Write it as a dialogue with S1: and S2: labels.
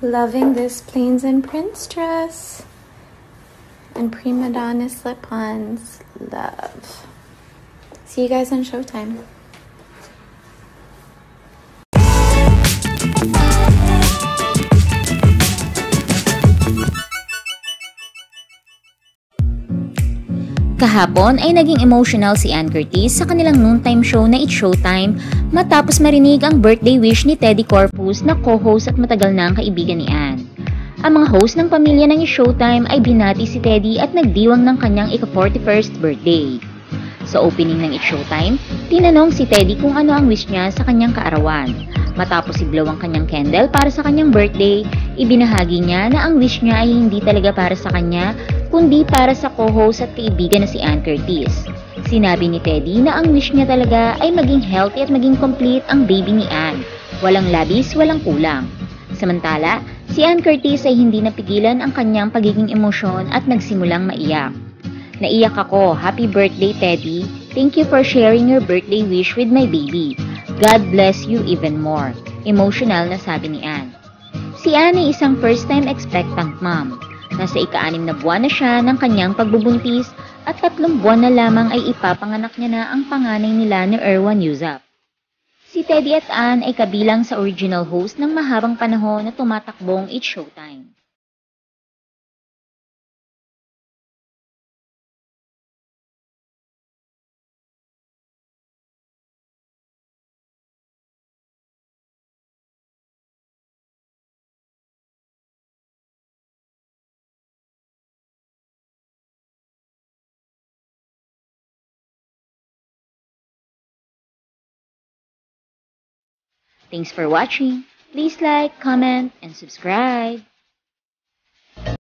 S1: Loving this Plains and Prince dress. And Prima Donna slip-ons. Love. See you guys on Showtime.
S2: Kahapon ay naging emotional si Ann Curtis sa kanilang noontime show na It's Showtime matapos marinig ang birthday wish ni Teddy Corpus na co-host at matagal na ang kaibigan ni Ann. Ang mga host ng pamilya ng It's Showtime ay binati si Teddy at nagdiwang ng kanyang ika-41st birthday. Sa opening ng It's Showtime, tinanong si Teddy kung ano ang wish niya sa kanyang kaarawan. Matapos iblow ang kanyang candle para sa kanyang birthday, ibinahagi niya na ang wish niya ay hindi talaga para sa kanya, kundi para sa co-host at kaibigan na si Ann Curtis. Sinabi ni Teddy na ang wish niya talaga ay maging healthy at maging complete ang baby ni Ann. Walang labis, walang kulang. Samantala, si Ann Curtis ay hindi napigilan ang kanyang pagiging emosyon at nagsimulang maiyak. Naiyak ako. Happy birthday, Teddy. Thank you for sharing your birthday wish with my baby. God bless you even more. Emotional na sabi ni Ann. Si Ann ay isang first-time expectant mom. Nasa ika-6 na buwan na siya ng kanyang pagbubuntis at 3 buwan na lamang ay ipapanganak niya na ang panganay nila ni Erwan Yuzap. Si Teddy at Ann ay kabilang sa original host ng mahabang panahon na tumatakbong It's Showtime. Thanks for watching. Please like, comment, and subscribe.